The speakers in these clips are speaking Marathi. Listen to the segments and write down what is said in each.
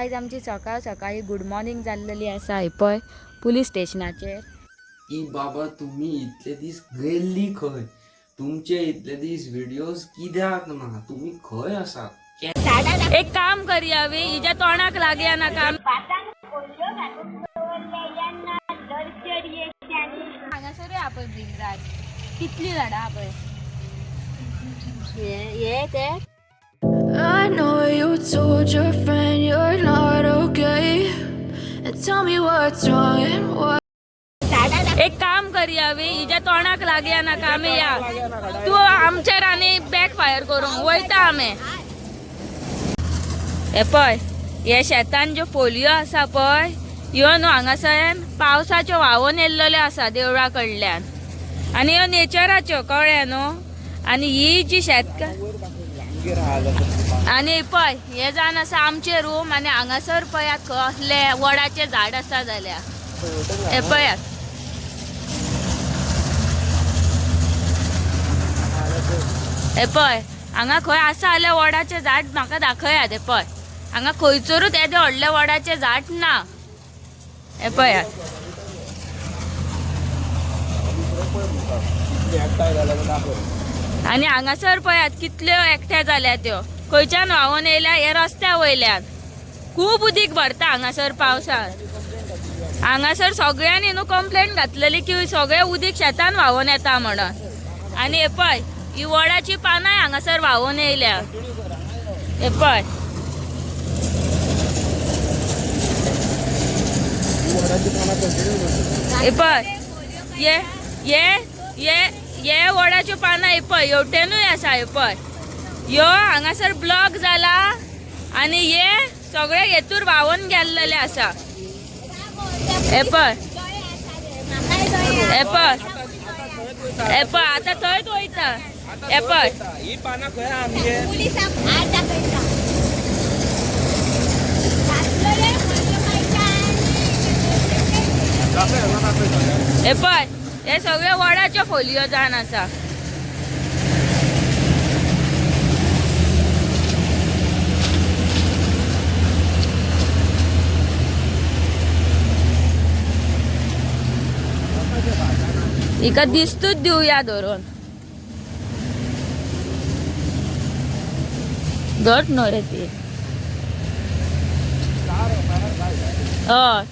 आज आमची सकाळी गुड मॉर्निंग जाल्लेली आसा हे पळय पुलीस स्टेशनाचेर की बाबा तुम्ही इतले दीस गेल्ली खंय तुमचे इतले दीस व्हिडिओज कित्याक ना तुम्ही खंय आसा एक काम करया वे हिच्या तोंडाक लागया ना काम हांगासर या पळय भिंगराज कितली झाडां हा पळय हे ते I know you told your friend you're not okay, and tell me what's wrong and why. एक काम करया वे हिच्या तोंडाक लागया ना आमी या तू आमचेर आनी बॅक फायर करूंक वयता आमी हे पळय हे शेतान ज्यो फोलियो आसा पळय ह्यो न्हू हांगासर पावसाच्यो व्हांवून येयल्ल्यो आसा देवळा कडल्यान आनी ह्यो नेचराच्यो कळ्ळें न्हू आनी ही जी शेतकार आनी पळय हे जावन आसा आमचे रूम आनी हांगासर पळयात कसले वडाचे झाड आसा जाल्यार हे पळयात हे पळय हांगा खंय आसा जाल्यार वडाचे झाड म्हाका दाखयात हे पळय हांगा खंयसरूच येदे व्हडले वडाचे झाड ना हे पळयात आनी हांगासर पळयात कितल्यो एकट्या जाल्या त्यो खंयच्यान व्हांवून येयल्या हे रस्त्या वयल्यान खूब उदीक भरता हांगासर पावसांत हांगासर सगळ्यांनी न्हू कंप्लेंट घातलेली की सगळें उदीक शेतान व्हांवून येता म्हणून आनी हे पळय ही वडाची पानां हांगासर व्हांवून येयल्या हे पळय हे पळय ये ये ये ये वडाच्यो पानां हे पळय हेवटेनूय आसा हे पळय ह्यो हांगासर ब्लॉक जाला आनी हे सगळे हेतूर व्हांवून गेल्लेले आसा हे पळय हे पळय हे पळय आतां थंयच वयता हे पळय ही पाना खंय आमचे हे पळय हे सगळे वडाच्यो फोलियो जावन आसा हिका दिसतूच दिवया धरून घट न्हू रे ती हय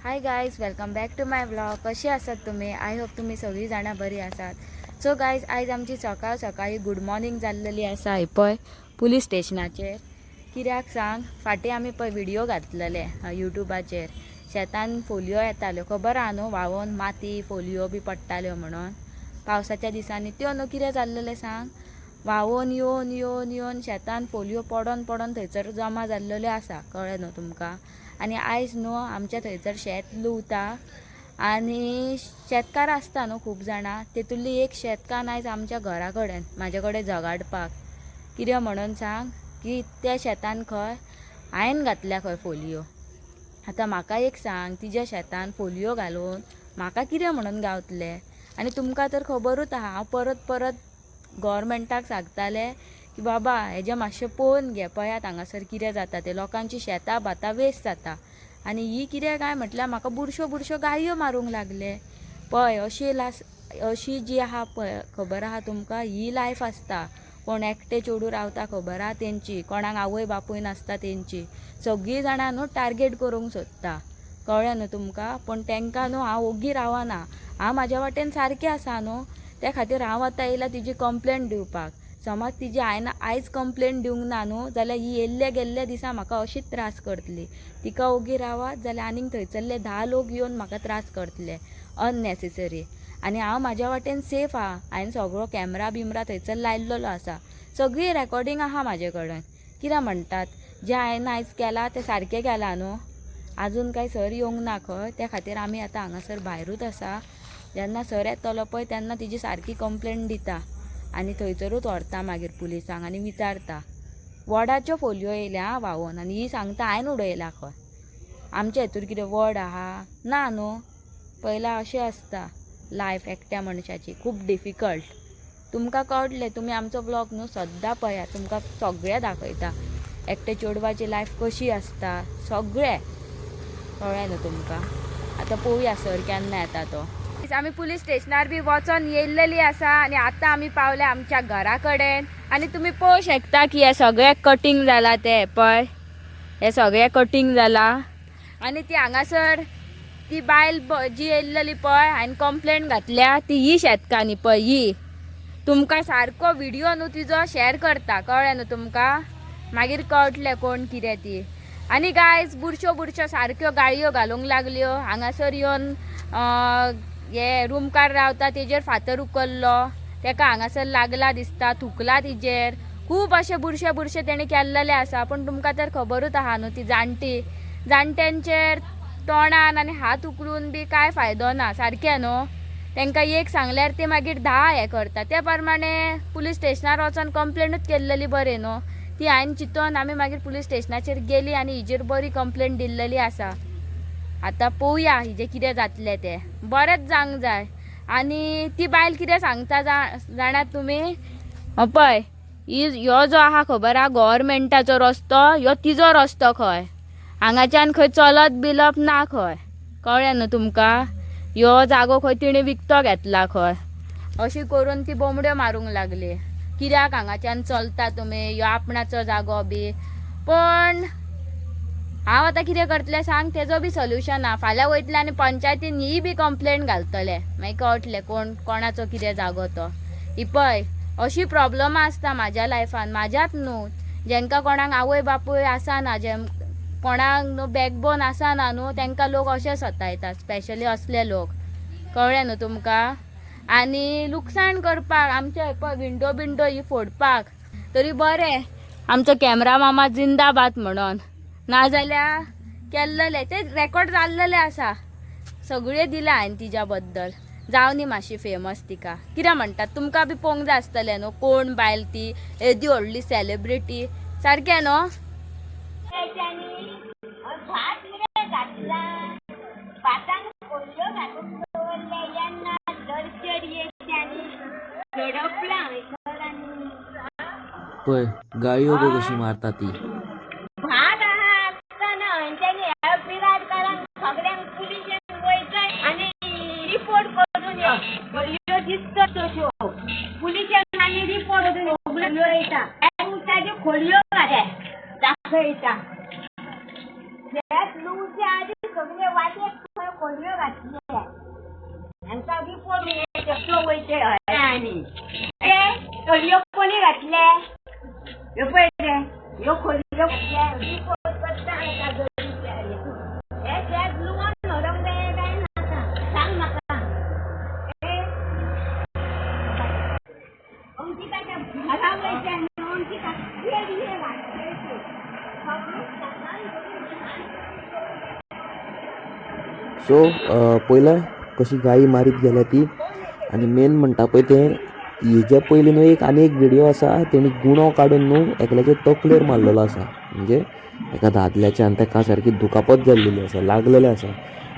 hi guys welcome back to my blog कशी आसात तुम्ही आय होप तुम्ही सगळी जाणां बरी आसात सो गायज आयज आमची सकाळी गुड मॉर्निंग जाल्लेली आसा हे पळय पुलीस स्टेशनाचेर कित्याक सांग फाटीं आमी पळय व्हिडिओ घातलेले युट्यूबाचेर शेतान फोलियो येताल्यो खबर आहा न्हू व्हांवून माती फोलियो बी पडटाल्यो म्हणून पावसाच्या दिसांनी त्यो न्हू कितें जाल्लेलें सांग व्हांवून येवन येवन येवन शेतान फोलियो पडोन पडोन थंयसर जमा जाल्लेल्यो आसा कळ्ळें न्हू तुमकां आनी आयज न्हू आमच्या थंयसर शेत लुवता आनी शेतकार आसता न्हू खूब जाणां तेतुल्ली एक शेतकार आयज आमच्या घरा कडेन म्हाजे कडेन झगाडपाक कितें म्हणून सांग की त्या शेतान खंय हांवें घातल्या खंय फोलियो आतां म्हाका एक सांग तिच्या शेतान फोलियो घालून म्हाका कितें म्हणून गावतले आनी तुमकां तर खबरूच आहा हांव परत परत गव्हर्मेंटाक सांगतालें की बाबा हेजें मातशें पळोवन घे पळयात हांगासर कितें जाता तें लोकांची शेतां भातां वेस्ट जाता आनी ही कितें काय म्हटल्यार म्हाका बुरश्यो गायो मारूंक लागले पळय अशी जी आहा पळय खबर आहा तुमकां ही लायफ आसता कोण एकटे चेडूं रावता खबर आहा तेंची कोणाक आवय बापूय नासता तेंची सगळीं जाणां न्हू टार्गेट करूंक सोदता कळ्ळें न्हू तुमकां पण तांकां न्हू हांव ओगी रावना हांव म्हाज्या वाटेन सारकें आसा न्हू त्या खातीर हांव आतां येयला तिजी कंप्लेंट दिवपाक समज तिजी हांवें आयज कंप्लेंट दिवंक ना न्हू जाल्यार ही येयल्ल्या गेल्ल्या दिसा म्हाका अशीच त्रास करतली तिका ओगी रावात जाल्यार आनीक थंयसरले 10 लोक येवन म्हाका त्रास करतले अननेसेसरी आनी हांव म्हाज्या वाटेन सेफ आहा हांवें सगळो कॅमेरा बिमरा थंयसर लायल्लो आसा सगळी रेकॉर्डिंग आहा म्हाजे कडेन कितें म्हणटात जें हांवें आयज केलां तें सारकें केलां न्हू आजून कांय सर येवंक ना खंय त्या खातीर आमी आतां हांगासर भायरूच आसा जेन्ना सर येतलो पळय तेन्ना तिजी सारकी कंप्लेंट दिता आनी थंयसरूच व्हरता मागीर पुलिसांक आनी विचारता वडाच्यो फोलियो येयल्या व्हांवून आनी ही सांगता हांवें उडयला खंय आमच्या हितूर कितें वड आहा ना न्हू पयला अशें आसता लायफ एकट्या मनशाची खूब डिफिकल्ट तुमकां कळटलें, तुमी आमचो ब्लॉग न्हू सद्दां पळया, तुमकां सगळें दाखयता, एकटे चेडवाची लायफ कशी आसता सगळें कळ्ळें न्हू तुमकां. आतां पळोवया सर केन्ना येता तो. आमी पुलीस स्टेशनार बी वचोन येयल्लेली आसा आनी आतां आमी पावले आमच्या घरा कडेन. आनी तुमी पळोवं शकता की हे सगळें कटींग जाला, ते पळय हे सगळें कटींग जाला. आनी ती हांगासर ती बायल जी येयल्लेली पळय हांवें कंप्लेंट घातल्या, ती ही शेतकान्नी पळय ही. तुमकां सारको व्हिडिओ न्हू तिजो शेअर करता, कळ्ळें न्हू तुमकां, मागीर कळटलें कोण कितें ती. आनी गायज बुरश्यो सारक्यो गाळयो घालूंक लागल्यो. हांगासर येवन हे रूमकार रावता तेजेर फातर उकल्लो, तेका हांगासर लागला दिसता, थुकला तिजेर. खूब अशे बुरशे तेणी केल्लेले आसा. पण तुमकां तर खबरूच आहा न्हू, ती जाणट्यांचेर तोंडान आनी हात उखलून बी कांय फायदो ना, सारकें न्हू. तांकां एक सांगल्यार ते मागीर 10 हें करता. त्या प्रमाणे पुलीस स्टेशनार वचोन कंप्लेनूच केल्लेली बरें न्हू. ती हांवें चिंतून आमी मागीर पुलीस स्टेशनाचेर गेली आनी हिजेर बरी कंप्लेंट दिल्लेली आसा. आतां पळोवया हिजें कितें जातलें तें, बरेंच जावंक जाय. आनी ती बायल कितें सांगता जाणात तुमी, पळय ह्यो जो आहा खबर आहा गव्हर्मेंटाचो रस्तो, ह्यो तिजो रस्तो खंय, हांगाच्यान खंय चलत बिलप ना खंय, कळ्ळें न्हू तुमकां. ह्यो जागो खंय तिणें विकतो घेतला खंय, अशी करून ती बोमड्यो मारूंक लागली. कित्याक हांगाच्यान चलता तुमी, ह्यो आपणाचो जागो बी. पण हांव आतां कितें करतलें सांग, तेजो बी सोल्युशन आहा. फाल्यां वयतलें आनी पंचायतीन ही बी कंप्लेंट घालतले, मागीर कळटलें कोणाचो कितें जागो तो. ही पळय अशी प्रॉब्लम आसता म्हाज्या लायफान, म्हाज्यात न्हू, जेंकां कोणाक आवय बापूय आसाना, कोणाक न्हू बॅकबोन आसाना न्हू, तांकां लोक अशें सतायतात, स्पेशली असले लोक, कळ्ळें न्हू तुमकां. आनी लुकसाण करपाक आमचे पळय विंडो बिंडो ही फोडपाक तरी बरें आमचो कॅमेरा मामा जिंदाबाद म्हणून, नाजाल्यार केल्लेले ते रेकॉर्ड जाल्लेले आसा, सगळें दिलां हांवें तिच्या बद्दल. जावं न्ही मातशी फेमस तिका, कितें म्हणटात तुमकां बी पळोवंक जाय आसतलें न्हू, कोण बायल ती, येदी व्हडली सेलिब्रिटी, सारकें न्हू. पळय गाळयो बी कशी मारता ती. भात आसतना तेणी पिराड कारण सगळ्यांक पुलिशेन वयताय आनी रिपोर्ट करून ह्यो दिसता तश्यो पुलिशेन आनी रिपोर्ट करून उगडून वयता आनी ताज्यो खोलयो दाखयता. लुवच्या आदी सगळे वाटेक खोलयो घातले हांकां रिपोर्ट कसलो वयते आनी खोलयो कोणी घातले, ह्यो पळय रे ह्यो खोलयो रिपोर्ट करता हे शेत लुवून व्हरोंक जाय काय नाका सांग म्हाका. आमची ताच्या घरा वयचे न्हू, आमची सो पयलें कशी गायी मारीत गेल्या ती. आनी मेन म्हणटा पळय तें हेजे पयलीं न्हू आनी एक व्हिडिओ आसा, तेणी गुणो काडून न्हू एकल्याच्या तकलेर मारलेलो आसा, म्हणजे एका दादल्याच्यान ताका सारकी दुखापत जाल्लेली आसा, लागलेलें आसा.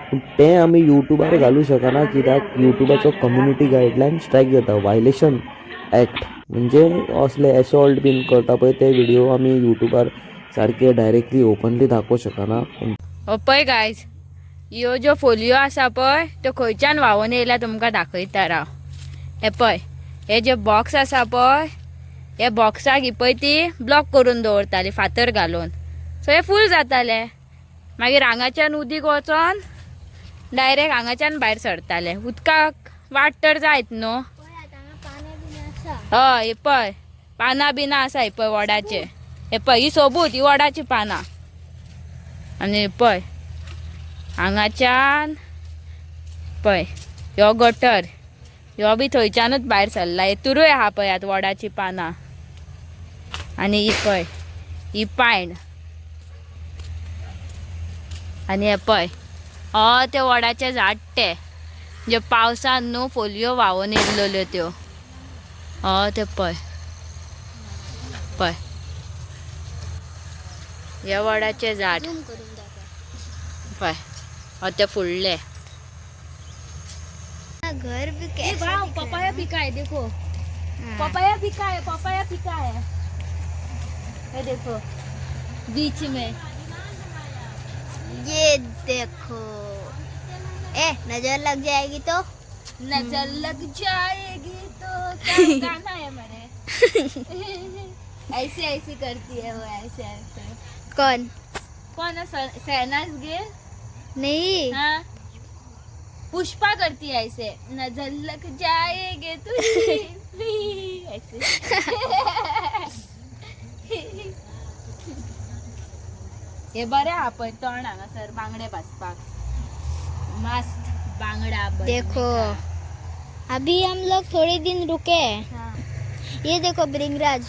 पूण तें आमी युट्यूबार घालूं शकना, कित्याक युट्यूबाचो कम्युनिटी गायडलायन स्ट्रायक जाता, वायलेशन एक्ट, म्हणजे असले एसॉल्ट बीन करता पळय ते व्हिडिओ आमी युट्यूबार सारके डायरेक्टली ओपनली दाखोवं शकना. पळय गायज ह्यो ज्यो फोलियो आसा पळय त्यो खंयच्यान व्हांवून येयल्या तुमकां दाखयता राव. हे पळय हे जे बॉक्स आसा पळय, हे बॉक्साक ही पळय ती ब्लॉक करून दवरताली फातर घालून, सो हे फूल जाताले. मागीर हांगाच्यान उदीक वचोन डायरेक्ट हांगाच्यान भायर सरताले. उदकाक वाट तर जायत न्हू. हय हे पळय पानां बिनां आसा, हे पळय वडाचे, हे पळय ही सोबूत ही वडाची पानां. आनी पळय हांगाच्यान पळय ह्यो गटर, ह्यो बी थंयच्यानूच भायर सरला, हेतुरूय आहा पळय आतां वडाची पानां. आनी ही पळय ही पायण, आनी हे पळय ते वडाचे झाड ते जे पावसान न्हू फोलियो व्हांवून येयल्ल्यो त्यो. ते पळय पळय हे वडाचे झाड पळय, ते फुडले घर भी पपाया पिका है देखो, पपाया फिका है ये देखो बीच में ये देखो, नजर लग जाएगी तो। नजर लग जाएगी तो क्या गाना है मेरे ऐसे ऐसे करती है वो ऐसे ऐसे कौन है शहनाज गिल नहीं, हाँ पुष्पा करती है ऐसे नजर लग जाएगे तो ऐसे हे बरे आपण तण हांगासर बांगडे भाजपाक मस्त बांगडा देखो अभी हम लोग थोड़े दिन रुके हैं। हाँ। ये देखो भृंगराज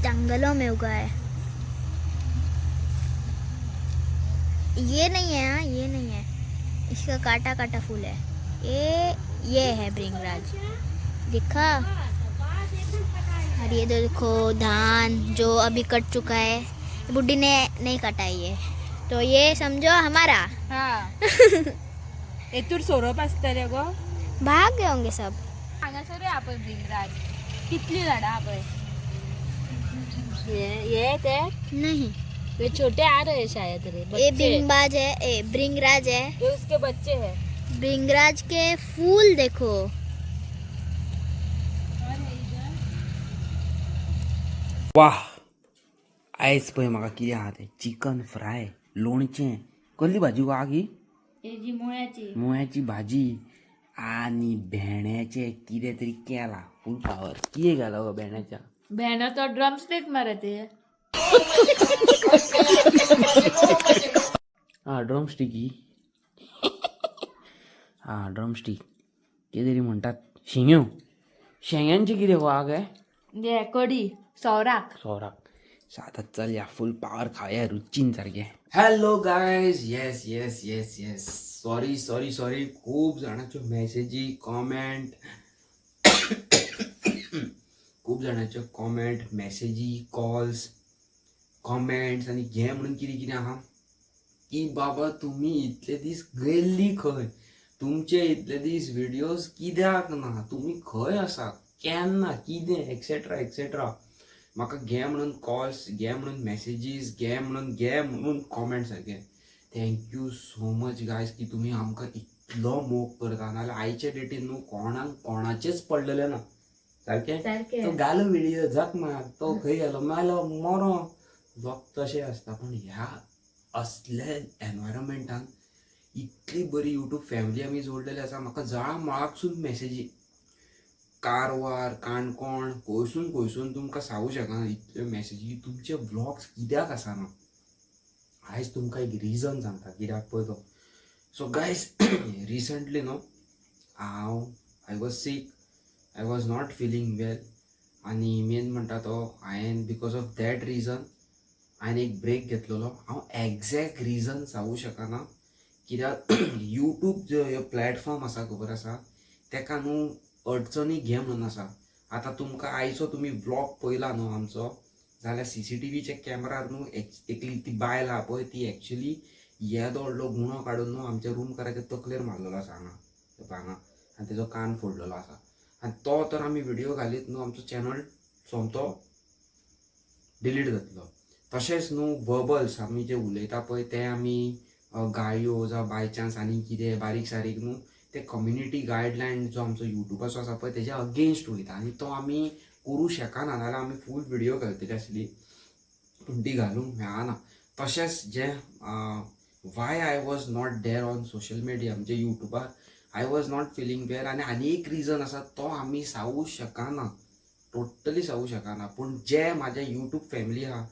जंगलों में उगा है। ये नहीं है, हाँ ये नहीं है, इसका काटा काटा फूल है। ये है भृंगराज, दिखा। और ये देखो धान जो अभी कट चुका है, बुड्ढी ने नहीं काटा ये, तो ये समझो हमारा। हाँ येतूर सोरोप आसतले गो भाग गए होंगे सब। हांगासर आपण भृंगराज कितली झाडां आपण ये ते नहीं, ये छोटे आ रहे हैं शायद रे ये बच्चे भृंगराज है, भृंगराज है। ये उसके बच्चे हैं भृंगराज के फूल देखो। वाह आयज पळय म्हाका कितें आहा तें चिकन फ्राय लोणचें कसली भाजी गो आगी ये जी मुळ्याची मुळ्याची भाजी आनी भेंड्याचें कितें तरी केलां फूल पावर कितें घाला गो भेंड्याच्या भेंडो तो ड्रमस्टिक मरे ते हा ड्रमस्टिकी हा ड्रमस्टिक कितें तरी म्हणटात शेंग्यो शेंग्यांचें कितें गो आग ये कडी सौराक सोराक सात चल या फुल पावर खाया रुचीन सारखे hello guys yes yes yes yes sorry खूप जाणांच्यो मेसेजी कॉमेंट खूप जाणांच्यो कॉमेंट मेसेजी कॉल्स कॉमेंट्स आनी घे म्हणून कितें कितें आहा की बाबा तुमी इतले दीस गेल्ली खंय तुमचे इतले दीस व्हिडिओज कित्याक ना तुमी खंय आसात केन्ना कितें एक्सेट्रा एक्सेट्रा म्हाका घे म्हणून कॉल्स घे म्हणून मेसेजीस घे म्हणून कॉमेंट सारके थँक्यू सो मच गायज की तुम्ही आमकां इतलो मोग करता नाल्यार आयच्या डेटीन न्हू कोणाक कोणाचेच पडलेले ना सारकें तो घालो व्हिडिओ जग मार तो खंय गेलो मेलो मरो लोक तशें आसता पण ह्या असल्या एनवायरमेंटान इतली बरी यूट्यूब फॅमिली आमी जोडलेली आसा म्हाका जळा मळाकसून मेसेजी कारवार काणकोण खंयसून तुमकां सांगूं शकना इतल्यो मेसेजी तुमचे व्लॉग्स कित्याक आसाना आयज तुमकां एक रिजन सांगता कित्याक पळय तो so guys recently new I was sick I was not feeling well आनी मेन म्हणटा तो हांवें बिकॉज ऑफ दॅट रिजन हांवें एक ब्रेक घेतलेलो हांव एग्जॅक्ट रिजन सांगूं शकना कित्याक यूट्यूब जो ह्यो प्लॅटफॉर्म आसा खबर आसा तेका न्हू अडचणी घे म्हणून आसा आतां तुमकां आयचो तुमी व्लॉग पयला न्हू आमचो जाल्यार CCTVचे कॅमेरार न्हू एकली ती बायल आहा पळय ती एक्चुली येदो व्हडलो गुणो काडून न्हू आमच्या रूम कराच्या तकलेर मारलेलो आसा हांगा आनी तेजो कान फोडलेलो आसा आनी तो तर आमी व्हिडिओ घालीत न्हू आमचो चॅनल सोमतो डिलीट जातलो तशेंच न्हू वर्बल्स आमी जे उलयता पळय ते आमी गाळयो जावं बाय चान्स आनी कितें बारीक सारीक न्हू ते कम्युनिटी गायडलायन जो आमचो युट्यूबाचो आसा पळय तेज्या अगेन्स्ट वयता आनी तो आमी करूं शकना नाल्यार आमी फूल व्हिडिओ घालतली आसली पूण ती घालूंक मेळना तशेंच जे Y I was not there on social media म्हणजे युट्यूबार I was not feeling well आनी एक रिजन आसा तो आमी सांगूं शकना टोटली सांगूं शकना पूण जे म्हाजे यूट्यूब फॅमिली आहा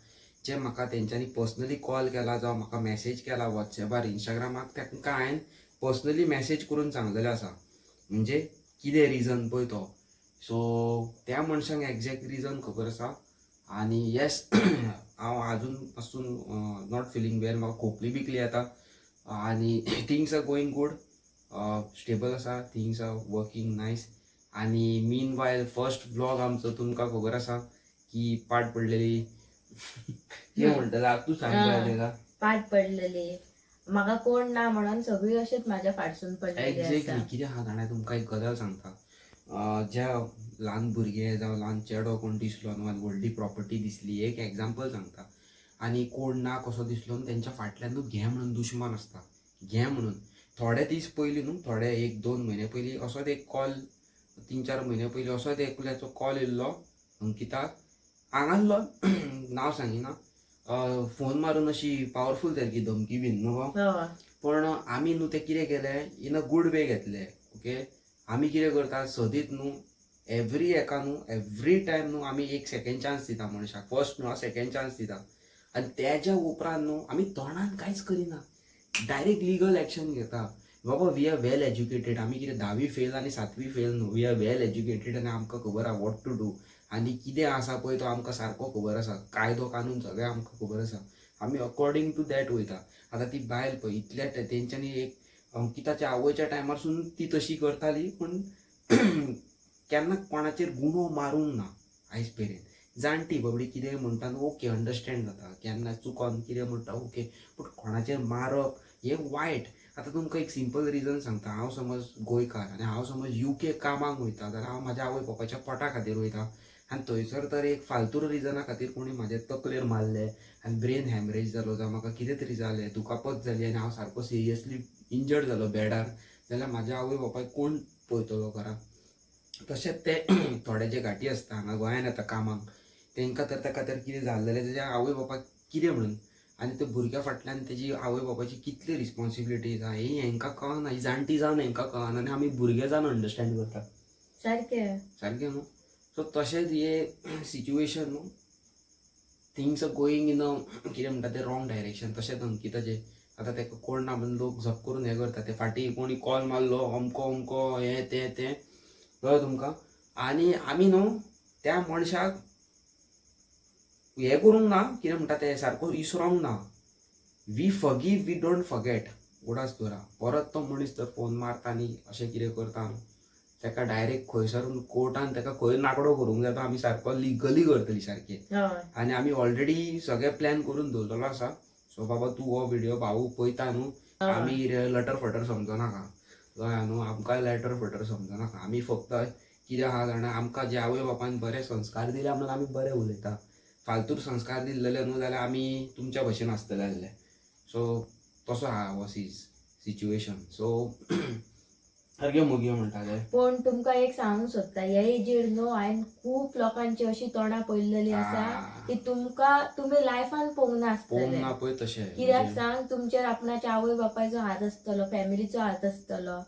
जे म्हाका तेंच्यांनी पर्सनली कॉल केला जावं म्हाका मेसेज केला वॉट्सॅपार इंस्टाग्रामाक तांकां हांवें पर्सनली मेसेज करून सांगलेलें आसा म्हणजे कितें रिजन पळय तो सो त्या मनशांक एग्जॅक्ट रिजन खबर आसा आनी येस हांव आजून पासून नॉट फिलींग वेल म्हाका खोपली बिकली येता आनी things are going good stable आसा थिंग्स आर वर्कींग नायस आनी मीन वायल फर्स्ट व्लॉग आमचो तुमकां खबर आसा की पाट पडलेली कितें म्हणटला तूं सांग का पाठ पडलेली म्हाका कोण ना म्हणून सगळी अशेंच म्हाज्या फाटसून पडलेली आसा एक्झॅक्टली कितें आहा जाणा तुमकां एक गजाल सांगता ज्या ल्हान भुरगे जावं ल्हान चेडो कोण दिसलो न्हू आनी व्हडली प्रॉपर्टी दिसली, एक एग्जाम्पल सांगता, आनी कोण ना कसो दिसलो न्हू तेंच्या फाटल्यानूच घे म्हणून दुश्मन आसता, घे म्हणून. थोडे दीस पयलीं न्हू, थोडे 1-2 म्हयने पयलीं असोच एक कॉल, 3-4 म्हयने पयलीं असोच एकल्याचो कॉल येयल्लो अंकिताक. हांगासलो नांव सांगिना, फोन मारून अशी पावरफूल सारकी धमकी बीन न्हू. पण आमी न्हू तें कितें केलें, इन अ गूड वे घेतलें. ओके, आमी कितें करता सदीत न्हू, एवरी एका न्हू, एवरी टायम न्हू आमी एक सेकंड चान्स दिता मनशाक. फर्स्ट न्हू सेकंड चान्स दिता. आनी तेच्या उपरांत न्हू आमी तोंडान कांयच करिना, डायरेक्ट लिगल एक्शन घेता. बाबा वी आर वेल एज्युकेटेड, आमी कितें 10वी फेल आनी 7वी फेल न्हू, वी आर वेल एज्युकेटेड आनी आमकां खबर आहा वॉट टू डू. आनी कितें आसा पळय तो आमकां सारको खबर आसा, कायदो कानून सगळें आमकां खबर आसा. आमी अकॉर्डिंग टू दॅट वयता. आतां ती बायल पळय, इतल्या तेंच्यांनी एक अंकिताच्या आवयच्या टायमारसून ती तशी करताली, पूण केन्ना कोणाचेर गुनो मारूंक ना आयज पेरेन. जाणटी बाबडी कितें म्हणटा ओके अंडरस्टँड जाता, केन्ना चुकोन कितें म्हणटा ओके, पूण कोणाचेर मारप हें वायट. आतां तुमकां एक सिंपल रिजन सांगता. हांव समज गोंयकार आनी हांव समज UK कामाक वयता, जाल्यार हांव म्हाज्या आवय बापायच्या पोटा खातीर वयता. आनी थंयसर तर एक फालतू रिजना खातीर कोणी म्हाजे तकलेर मारले आनी ब्रेन हॅमरेज जालो, जावं म्हाका कितें तरी जालें, दुखापत जाली आनी हांव सारको सिरियसली इंजर्ड जालो बेडार, जाल्यार म्हाज्या आवय बापायक कोण पळयतलो घरा. तशेंच ते थोडे जे घाटी आसता हांगा गोंयांत येता कामाक, तांकां तर ताका तर कितें जाल्लेलें तेज्या आवय बापायक कितें म्हणून, आनी त्या भुरग्या फाटल्यान तेजी आवय बापायची कितली रिस्पॉन्सिबिलिटीज आहा ही हांकां कळना. ही जाणटी जावन हांकां कळना आनी आमी भुरगे जावन अंडरस्टँड करता. सारकें न्हू. सो तशेंच हे सिच्युएशन न्हू, थिंग्स आर गोईंग इन अ कितें म्हणटा तें रॉंग डायरेक्शन. तशेंच अंकिताचें आतां तेका कोण ना म्हणून लोक झप करून हें करता, ते फाटीं कोणी कॉल मारलो अमको अमको हें तें कळ्ळें तुमकां. आनी आमी न्हू त्या मनशाक हें करूंक ना, कितें म्हणटा तें सारको इसरोंक ना. We forgive, we don't forget. उडास दवरा. परत तो मनीस जर फोन मारता आनी अशें कितें करता न्हू, तेका डायरेक्ट खंयसर कोर्टान तेका खंय नाकडो करूंक जाय, तो आमी सारको लिगली करतली सारकें. आनी आमी ऑलरेडी सगळें प्लॅन करून दवरलेलो आसा. सो बाबा तूं हो व्हिडिओ भाऊ पळयता न्हू, आमी लटर फटर समजनाका कळ्ळें न्हू, आमकां लॅटर फटर समजनाका. आमी फक्त कितें आहा जाणा, आमकां जे आवय बापायन बरे संस्कार दिले म्हणून आमी बरें उलयता. फालतू संस्कार दिल्लेले न्हू जाल्यार आमी तुमच्या भशेन आसतले आसले. सो तसो आहा हो सिच्युएशन. सो सारकें मुगयो म्हणटाले. पण तुमकां एक सांगूंक सोदता, ह्या एजीर न्हू हांवें खूब लोकांची अशी तोंडां पळयल्लेली आसा की तुमी लायफान पळोवंक नासतले. ना पळय तशें. कित्याक सांग, तुमचेर आपणाच्या आवय बापायचो हात आसतलो, फॅमिलीचो हात आसतलो,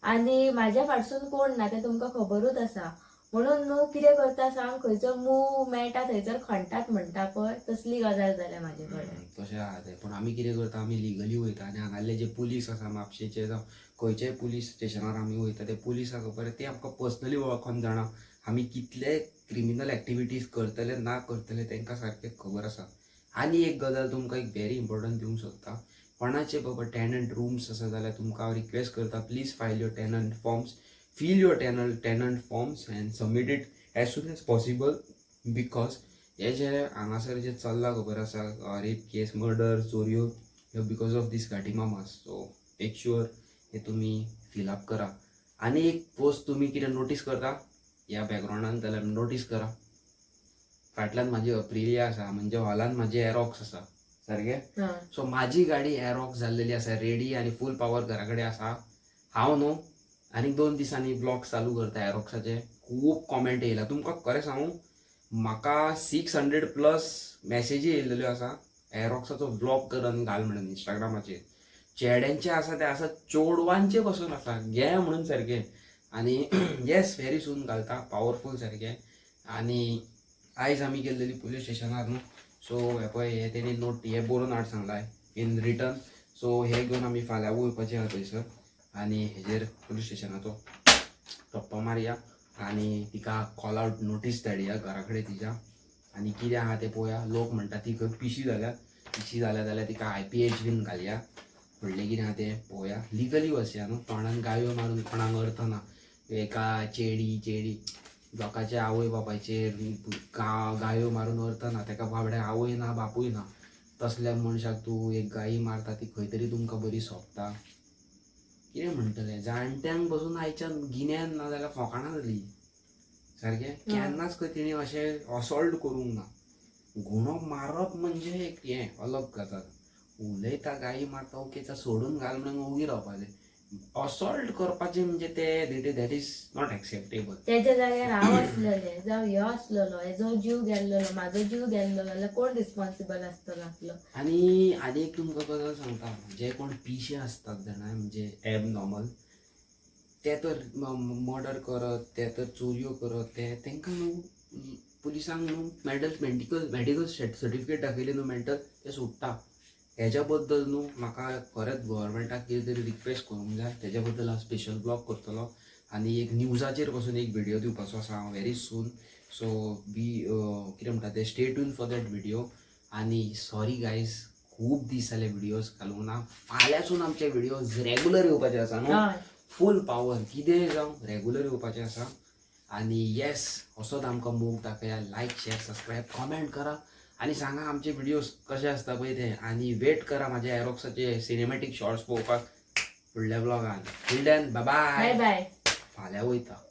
आनी म्हाज्या फाटसून कोण ना तें तुमकां खबरूच आसा. म्हणून न्हू कितें करता सांग, खंयचो मूव मेळटा थंयसर खणटात म्हणटा पळय, तसली गजाल जाल्या म्हाजे कडेन. तशें आहा तें. पूण आमी कितें करता, आमी लिगली वयता आनी हांगाले जे पुलीस आसा म्हापशेचे जावं खंयच्याय पुलीस स्टेशनार आमी वयता, ते पुलिसाक खबर ते आमकां पर्सनली वळखून जाणा आमी कितले क्रिमिनल एक्टिविटीज करतले ना करतले तेंकां सारकें खबर आसा. आनी एक गजाल तुमकां एक व्हेरी इम्पॉर्टंट दिवंक सोदता. कोणाचे बाबा टेनंट रूम्स आसा जाल्यार तुमकां हांव रिक्वेस्ट करता, please file your tenant forms, fill your tenant forms and submit it as soon as possible, because हे जे हांगासर जे चल्ला खबर आसा रेप केस, मर्डर, चोरयो, बिकॉज ऑफ दीस घाटी मामास. सो मेक शुअर हे तुमी फिल अप करा. आनी एक पोस्ट तुमी कितें नोटीस करता ह्या बॅकग्रावंडान जाल्यार नोटीस करा, फाटल्यान म्हाजी अप्रिलिया आसा, म्हणजे हॉलान म्हाजे एरॉक्स आसा सारकें. सो म्हाजी गाडी एरॉक्स जाल्लेली आसा, रेडी आनी फूल पावर घरा कडेन आसा. हांव न्हू आनी 2 दिसांनी ब्लॉग चालू करता एरॉक्साचे. खूब कॉमेंट येयला तुमकां खरें सांगू, म्हाका 600+ मॅसेजी येयल्ल्यो आसा एरॉक्साचो ब्लॉग कर आनी घाल म्हणून इंस्टाग्रामाचेर. चेड्यांचे आसा ते आसा, चोडवांचे पासून आसा घे म्हणून सारकें. आनी येस व्हेरी सून घालता, पावरफूल सारकें. आनी आयज आमी गेल्लेली पुलीस स्टेशनार न्हू, सो हे पळय हे तेणी नोट हे बरोवन हाड सांगलाय इन रिटर्न. सो हे घेवन आमी फाल्यां वयपाचें आहा थंयसर आनी हेजेर पुलीस स्टेशनाचो टप्पा मारया आनी तिका कॉल आवट नोटीस धाडया घरा कडेन तिच्या. आनी कितें आहा तें पळोवया. लोक म्हणटा ती खंय पिशी जाल्या जाल्यार तिका IPH बीन घालया. फुडलें कितें आहा तें पळोवया. लिगली वचया न्हू, तोंडान गायो मारून कोणाक अर्थ ना. एका चेडी लोकांच्या आवय बापायचेर गायो मारून अर्थ ना. तेका बाबड्या आवय ना बापूय ना, तसल्या मनशाक तूं एक गायी मारता ती खंय तरी तुमकां बरी सोंपता. कितें म्हणटलें जाणट्यांक बसून आयच्या गिन्यान ना जाल्यार फोकाणां जाली सारकें केन्नाच खंय तेणी अशें असॉल्ट करूंक ना गुणो मारप म्हणजे एक हें अलग गजाल उलयता गाई मारता ओके सोडून घाल म्हणून उगी रावपाचें असॉल्ट करपाचें म्हणजे ते दॅट इज नॉट एक्सेप्टेबल त्याच्या जाग्यार हांव असलेले जावं ह्यो असलेलो हेजो जीव गेल्लो म्हाजो जीव गेल्लो जाल्यार कोण रिस्पॉन्सिबल आसतलो आपलो आणि आनी एक तुमकां गजाल सांगता जे कोण पिशे असतात जाणा म्हणजे एब नॉर्मल ते तर मर्डर करत ते तर चोरयो करत ते तांकां न्हू पुलिसांक न्हू मेडिकल सर्टिफिकेट दाखयली न्हू मेंटल ते सोडटा हेज्या बद्दल न्हू म्हाका खरेंच गव्हर्मेंटाक कितें तरी रिक्वेस्ट करूंक जाय तेज्या बद्दल हांव स्पेशल ब्लॉग करतलो आनी एक न्यूजाचेर पासून एक व्हिडिओ दिवपाचो आसा हांव व्हेरी सून सो बी कितें म्हणटा ते stay tune for that video आनी सॉरी गायज खूब दीस जाले व्हिडिओज घालूंक ना फाल्यांसून आमचे व्हिडिओज रेगुलर येवपाचे आसा न्हू फूल पावर कितेंय जावं रेगुलर येवपाचें आसा आनी येस असोच आमकां मोग दाखया लायक शेअर सबस्क्रायब कॉमेंट करा आनी सांगा आमचे व्हिडिओज कशे आसता पळय ते आनी वेट करा म्हाज्या एरोक्साचे सिनेमॅटीक शॉर्ट्स पळोवपाक फुडल्या ब्लॉगान टिल देन बाय बाय फाल्यां वयता